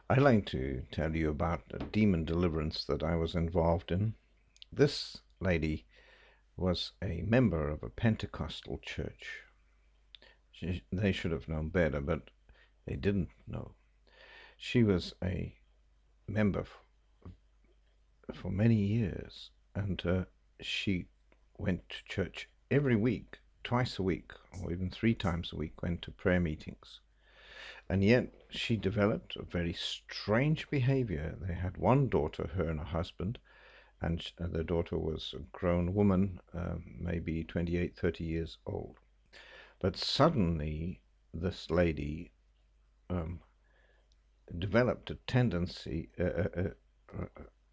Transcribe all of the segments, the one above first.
I'd like to tell you about a demon deliverance that I was involved in. This lady was a member of a Pentecostal church. They should have known better, but they didn't know. She was a member for many years, and she went to church every week, twice a week, or even 3 times a week, went to prayer meetings. And yet she developed a very strange behavior. They had one daughter, her and her husband, and the daughter was a grown woman, maybe 28, 30 years old. But suddenly, this lady um, developed a tendency,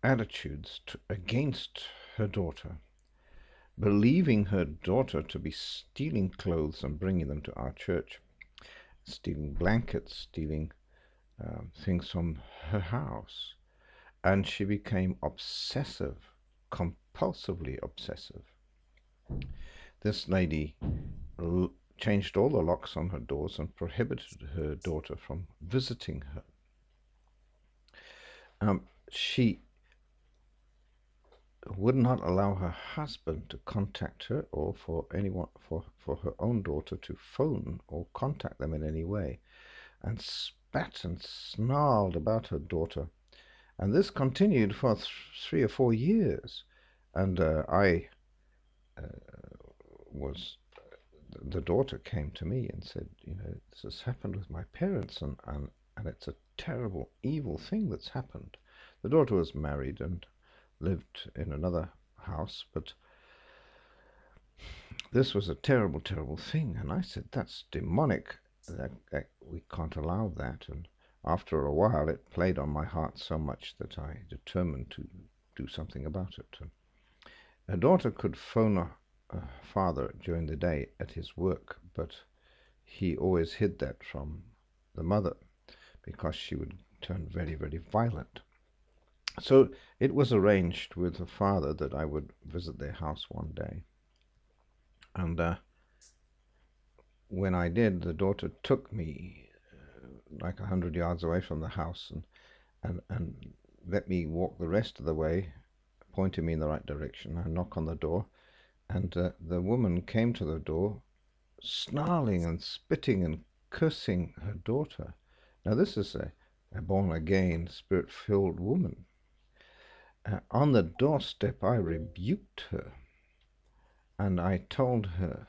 attitudes against her daughter, believing her daughter to be stealing clothes and bringing them to our church, stealing blankets, stealing things from her house. And she became obsessive, compulsively obsessive. This lady changed all the locks on her doors and prohibited her daughter from visiting her. She would not allow her husband to contact her, or for anyone, for her own daughter to phone or contact them in any way, and spat and snarled about her daughter. And this continued for 3 or 4 years. And I was the daughter came to me and said, this has happened with my parents, and it's a terrible, evil thing that's happened. The daughter was married and lived in another house, but this was a terrible, terrible thing. And I said, that's demonic. We can't allow that. And after a while, it played on my heart so much that I determined to do something about it. And a daughter could phone a father during the day at his work, but he always hid that from the mother because she would turn very, very violent. So it was arranged with the father that I would visit their house one day. And when I did, the daughter took me like 100 yards away from the house and let me walk the rest of the way, pointing me in the right direction. I knock on the door, and the woman came to the door, snarling and spitting and cursing her daughter. Now this is a born-again, spirit-filled woman. On the doorstep, I rebuked her, and I told her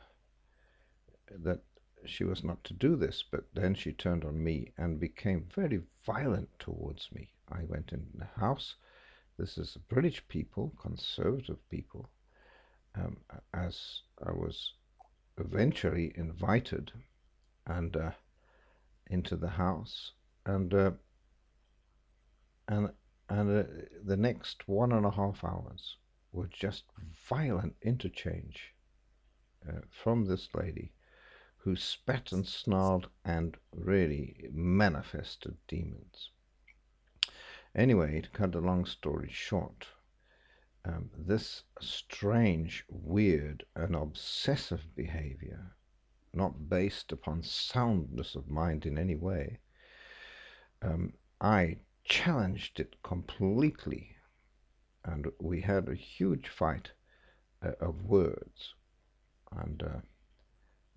that she was not to do this, but then she turned on me and became very violent towards me. I went in the house. This is British people, conservative people, as I was eventually invited and into the house, and the next 1.5 hours were just violent interchange from this lady, who spat and snarled and really manifested demons. Anyway, to cut a long story short, this strange, weird, and obsessive behavior, not based upon soundness of mind in any way, I challenged it completely, and we had a huge fight of words, and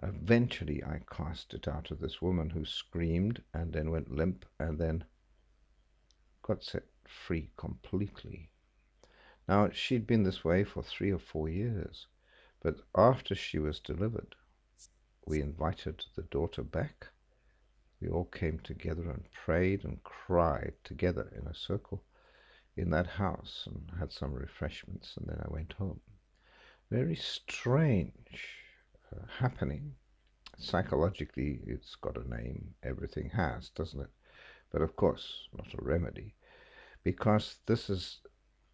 eventually I cast it out of this woman, who screamed and then went limp and then got set free completely. Now, she'd been this way for 3 or 4 years, but after she was delivered, we invited the daughter back. We all came together and prayed and cried together in a circle in that house and had some refreshments, and then I went home. Very strange happening. Psychologically, it's got a name. Everything has, doesn't it? But of course, not a remedy, because this is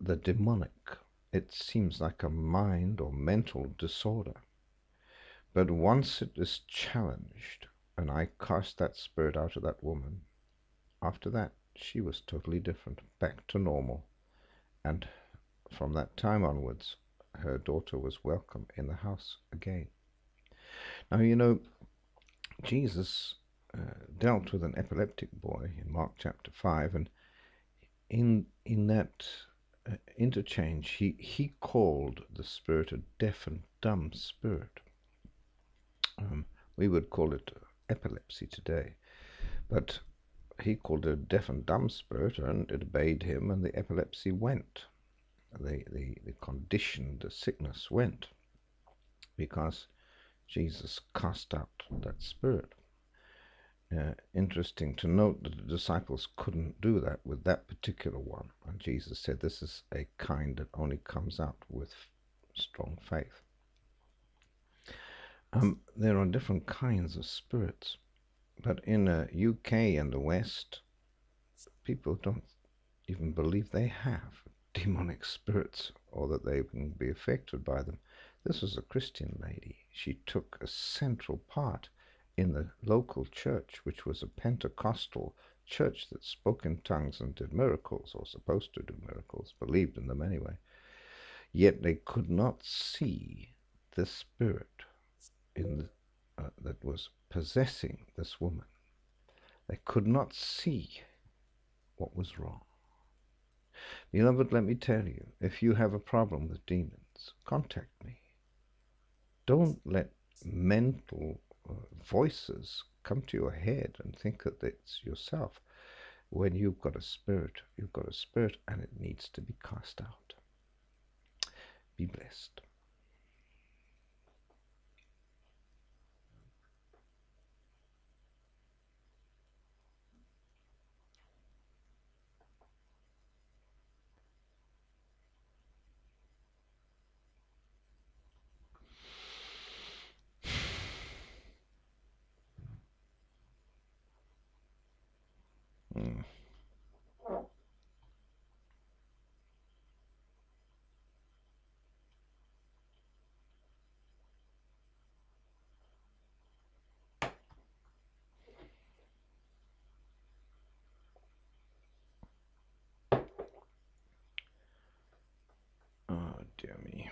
the demonic. It seems like a mind or mental disorder. But once it is challenged, and I cast that spirit out of that woman, after that, she was totally different, back to normal. And from that time onwards, her daughter was welcome in the house again. Now, Jesus dealt with an epileptic boy in Mark chapter 5, and in that interchange, he called the spirit a deaf and dumb spirit. We would call it epilepsy today, but he called it a deaf and dumb spirit, and it obeyed him, and the epilepsy went. The condition, the sickness went, because Jesus cast out that spirit. Interesting to note that the disciples couldn't do that with that particular one, and Jesus said this is a kind that only comes out with strong faith. There are different kinds of spirits, but in the UK and the West, people don't even believe they have demonic spirits or that they can be affected by them. This was a Christian lady. She took a central part in the local church, which was a Pentecostal church that spoke in tongues and did miracles, or supposed to do miracles, believed in them anyway. Yet they could not see the spirit that was possessing this woman. They could not see what was wrong. Beloved, let me tell you, if you have a problem with demons, contact me. Don't let mental voices come to your head and think that it's yourself. When you've got a spirit, and it needs to be cast out. Be blessed. Mm. Oh, dear me.